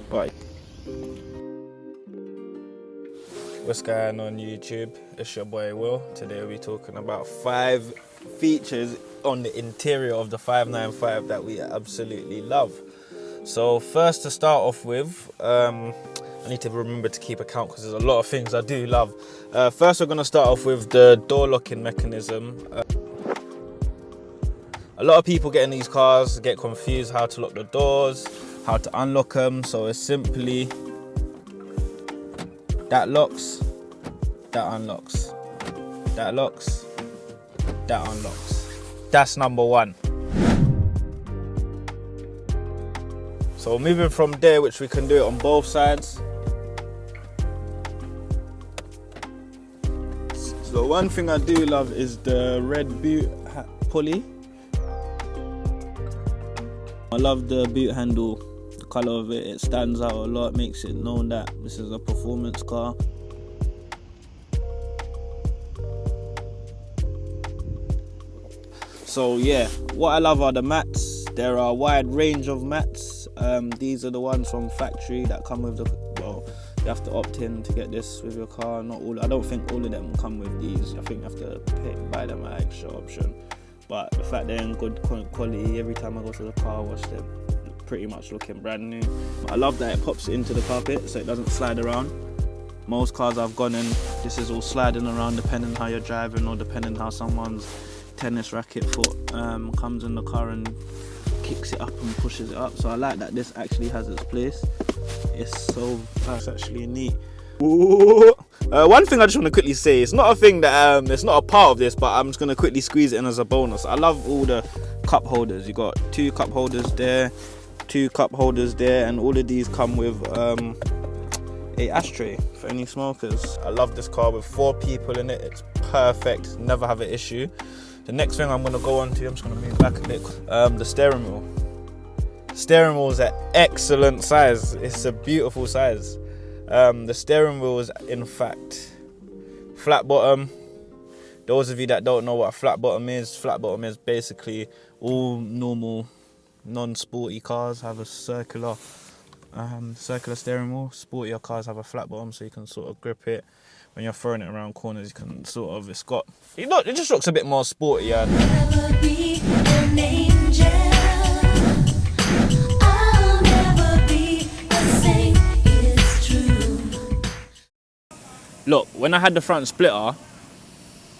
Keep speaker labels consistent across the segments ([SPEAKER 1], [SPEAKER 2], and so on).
[SPEAKER 1] But what's going on YouTube? It's your boy Will. Today we'll be talking about 5 features on the interior of the 595 that we absolutely love. So first, to start off with, I need to remember to keep account because there's a lot of things I do love. First, we're going to start off with the door locking mechanism. A lot of people get in these cars get confused how to lock the doors, how to unlock them. So it's simply that locks, that unlocks, that locks, that unlocks. That's number one. So moving from there, which we can do it on both sides. So one thing I do love is the red boot pulley. I love the boot handle, the colour of it. It stands out a lot, makes it known that this is a performance car. So yeah, what I love are the mats. There are a wide range of mats. These are the ones from factory that come with the, well, you have to opt in to get this with your car. Not all, I don't think all of them come with these. I think you have to buy them an extra option. But the fact they're in good quality, every time I go to the car wash, they're pretty much looking brand new. I love that it pops it into the carpet so it doesn't slide around. Most cars I've gone in, this is all sliding around depending how you're driving or depending how someone's tennis racket foot comes in the car and kicks it up and pushes it up. So I like that this actually has its place. It's actually neat. Ooh. One thing I just want to quickly say, it's not a thing that it's not a part of this, but I'm just going to quickly squeeze it in as a bonus. I love all the cup holders. You got 2 cup holders there, 2 cup holders there, and all of these come with a ashtray for any smokers. I love this car with 4 people in it. It's perfect, never have an issue. The next thing I'm going to go on to, I'm just going to move back a bit, the steering wheel. Steering wheel is an excellent size. It's a beautiful size. The steering wheel is in fact flat bottom. Those of you that don't know what a flat bottom is basically all normal non-sporty cars have a circular steering wheel. Sportier cars have a flat bottom so you can sort of grip it. When you're throwing it around corners, you can sort of, it just looks a bit more sportier.
[SPEAKER 2] Never be an angel. I'll never be the same. It's true.
[SPEAKER 1] Look, when I had the front splitter,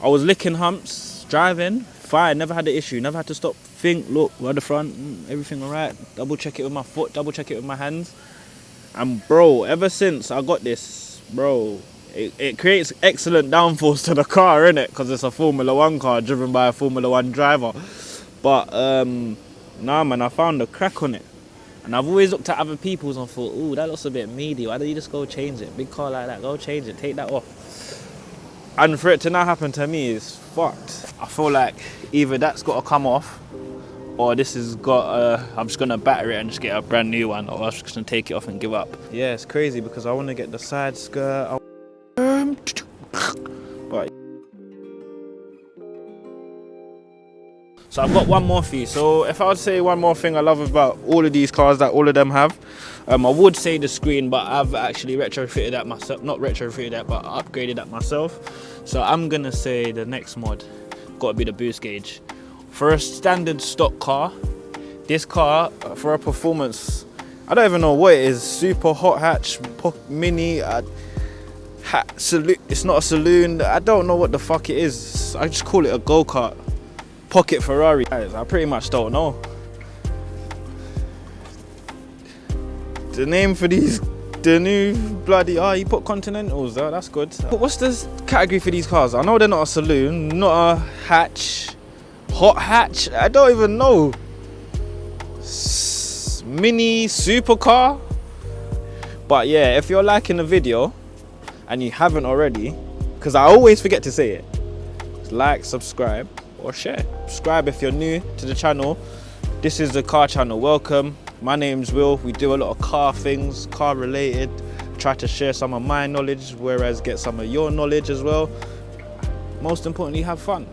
[SPEAKER 1] I was licking humps, driving, fine, never had the issue, never had to stop, think, look, we're at the front, everything all right, double check it with my foot, double check it with my hands. And bro, ever since I got this, bro, it creates excellent downforce to the car, innit? Because it's a Formula 1 car driven by a Formula 1 driver. But nah man, I found a crack on it. And I've always looked at other people's and thought, ooh, that looks a bit meaty. Why don't you just go change it? Big car like that, go change it, take that off. And for it to not happen to me is fucked. I feel like either that's got to come off, or this has got, I'm just going to batter it and just get a brand new one, or I'm just going to take it off and give up. Yeah, it's crazy because I want to get the side skirt. But so I've got one more for you. So if I would say one more thing I love about all of these cars that all of them have, I would say the screen, but I've actually retrofitted that myself. Not retrofitted that, but upgraded that myself. So I'm gonna say the next mod got to be the boost gauge. For a standard stock car, this car for a performance, I don't even know what it is. Super hot hatch, mini. It's not a saloon. I don't know what the fuck it is. I just call it a go-kart. Pocket Ferrari. I pretty much don't know. The name for these, the new bloody, you put Continentals there, that's good. But what's the category for these cars? I know they're not a saloon, not a hatch, hot hatch, I don't even know. Mini supercar. But yeah, if you're liking the video and you haven't already, because I always forget to say it, like, subscribe or share. Subscribe if you're new to the channel. This is the car channel. Welcome. My name's Will. We do a lot of car things, car related. Try to share some of my knowledge, whereas get some of your knowledge as well. Most importantly, have fun.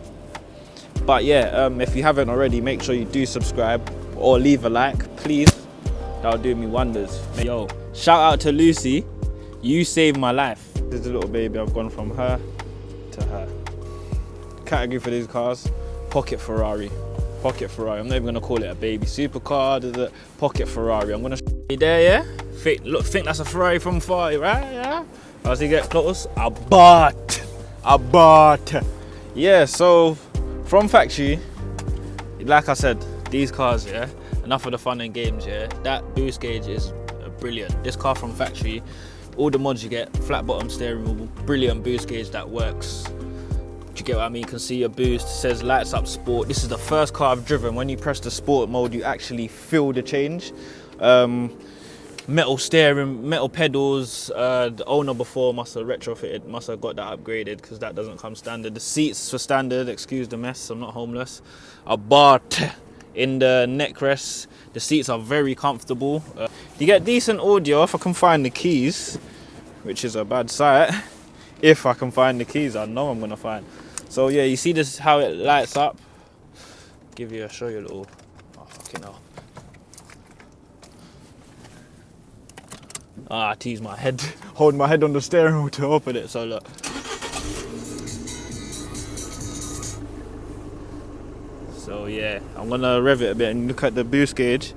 [SPEAKER 1] But yeah, if you haven't already, make sure you do subscribe or leave a like, please. That'll do me wonders. Yo, Shout out to Lucy, you saved my life. This is a little baby, I've gone from her to her. Category for these cars, pocket Ferrari. Pocket Ferrari, I'm not even gonna call it a baby supercar, there's a pocket Ferrari. I'm gonna show you there, yeah? Think that's a Ferrari from far, right? Yeah? As you get close, Abarth. Yeah, so from factory, like I said, these cars, yeah, enough of the fun and games, yeah. That boost gauge is brilliant. This car from factory, all the mods you get, flat bottom steering wheel, brilliant boost gauge that works. Do you get what I mean? You can see your boost, it says lights up sport. This is the first car I've driven. When you press the sport mode, you actually feel the change. Metal steering, metal pedals. The owner before must have retrofitted, must have got that upgraded because that doesn't come standard. The seats for standard, excuse the mess, I'm not homeless. Abarth in the neck rest. The seats are very comfortable. You get decent audio if I can find the keys, which is a bad sight. If I can find the keys, I know I'm gonna find. So yeah, you see this how it lights up. Show you a little. Oh fucking hell. I tease my head, hold my head on the steering wheel to open it, so look. So yeah, I'm gonna rev it a bit and look at the boost gauge.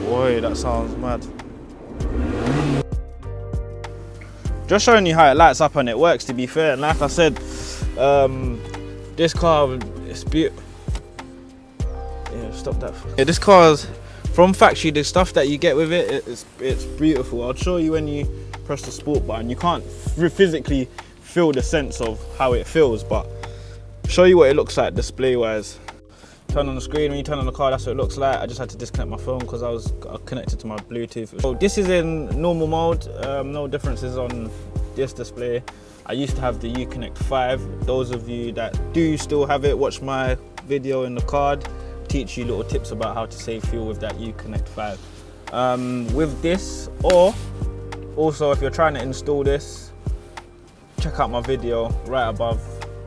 [SPEAKER 1] Boy, that sounds mad. Just showing you how it lights up and it works, to be fair. And like I said, this car, it's beautiful. Yeah, stop that. Yeah, this car's from factory. The stuff that you get with it, it's beautiful. I'll show you when you press the sport button. You can't physically feel the sense of how it feels, but show you what it looks like display-wise. Turn on the screen, when you turn on the car, that's what it looks like. I just had to disconnect my phone because I was connected to my Bluetooth. So this is in normal mode, no differences on this display. I used to have the Uconnect 5. Those of you that do still have it, watch my video in the card. Teach you little tips about how to save fuel with that Uconnect 5. With this, or also if you're trying to install this, check out my video right above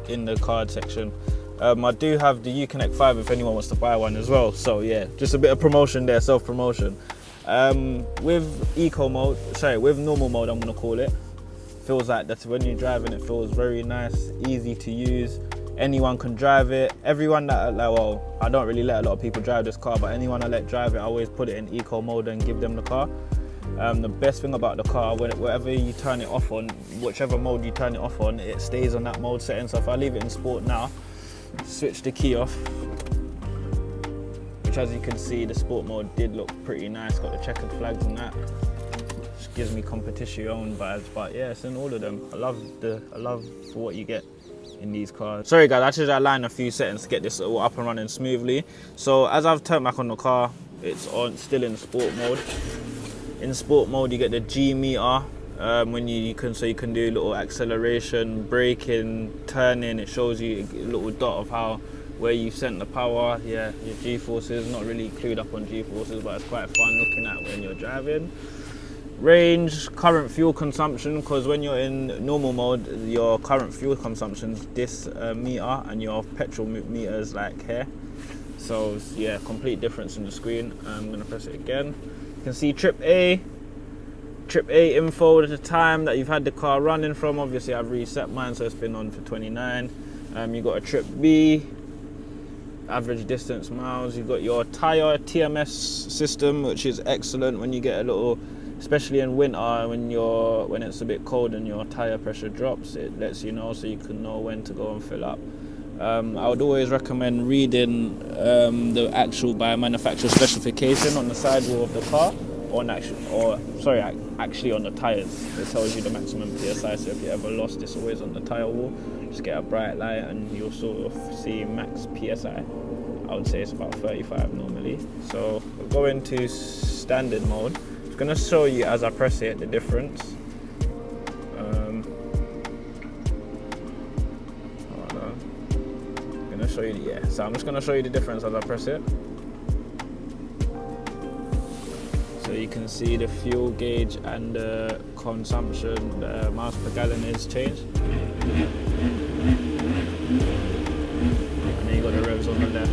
[SPEAKER 1] in the card section. I do have the Uconnect 5 if anyone wants to buy one as well. So yeah, just a bit of promotion there, self-promotion. With with normal mode, I'm gonna call it. Feels like that when you're driving, it feels very nice, easy to use. Anyone can drive it. Everyone that, well, I don't really let a lot of people drive this car, but anyone I let drive it, I always put it in eco mode and give them the car. The best thing about the car, wherever you turn it off on, whichever mode you turn it off on, it stays on that mode setting. So if I leave it in sport now, switch the key off, which as you can see, the sport mode did look pretty nice, got the checkered flags and that, which gives me competition vibes. But yeah, it's in all of them. I love what you get in these cars. Sorry guys, I should align a few settings to get this all up and running smoothly. So as I've turned back on the car, it's still in sport mode. In sport mode, you get the G meter. When you can do little acceleration, braking, turning. It shows you a little dot of where you sent the power. Yeah, your G-forces, not really clued up on G-forces, but it's quite fun looking at when you're driving. Range, current fuel consumption, because when you're in normal mode, your current fuel consumption is this meter, and your petrol meter is like here. So yeah, complete difference in the screen. I'm gonna press it again. You can see trip A info at the time that you've had the car running from. Obviously I've reset mine, so it's been on for 29. You got a trip B, average distance miles. You've got your tire TMS system, which is excellent when you get a little, especially in winter when it's a bit cold and your tire pressure drops. It lets you know, so you can know when to go and fill up. I would always recommend reading the actual by manufacturer specification on the sidewall of the car, actually on the tires. It tells you the maximum PSI, so if you ever lost, it's always on the tire wall. Just get a bright light and you'll sort of see max PSI. I would say it's about 35 normally. So we'll go into standard mode. It's going to show you as I press it the difference. I'm going to show you, so I'm just going to show you the difference as I press it. So you can see the fuel gauge and the consumption, the miles per gallon is changed. And then you got the revs on the left.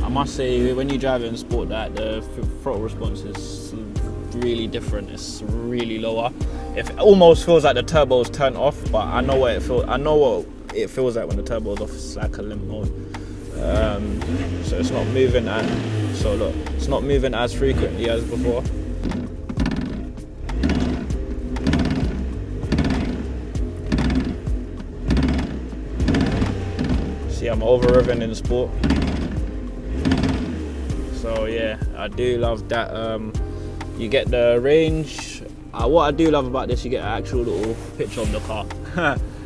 [SPEAKER 1] I must say, when you drive it in sport, that the throttle response is really different. It's really lower. It almost feels like the turbo's turned off, but I know what it feels. I know what it feels like when the turbo's off. It's like a limp mode. So it's not moving it's not moving as frequently as before. See, I'm over revving in sport. So yeah, I do love that. You get the range. What I do love about this, you get an actual little picture of the car.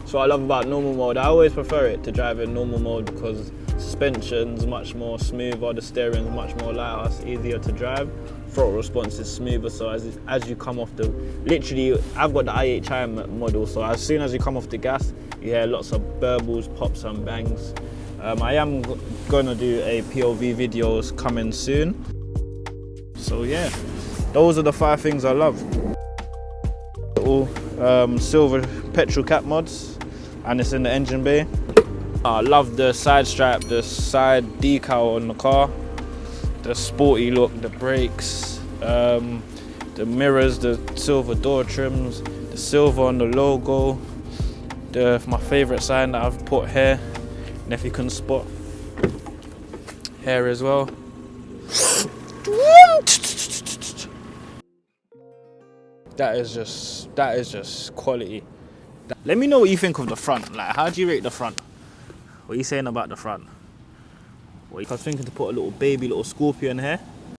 [SPEAKER 1] So I love about normal mode. I always prefer it to drive in normal mode because suspension's much more smoother, the steering's much more lighter, it's easier to drive. Throttle response is smoother, so as you come off literally, I've got the IHI model, so as soon as you come off the gas, you hear lots of burbles, pops and bangs. I am gonna do a POV videos coming soon. So yeah, those are the 5 things I love. All silver petrol cap mods, and it's in the engine bay. I love the side stripe, the side decal on the car, the sporty look, the brakes, the mirrors, the silver door trims, the silver on the logo, my favourite sign that I've put here, and if you can spot, here as well. That is just quality. Let me know what you think of the front. Like, how do you rate the front? What are you saying about the front? I was thinking to put a little baby, little Scorpion here.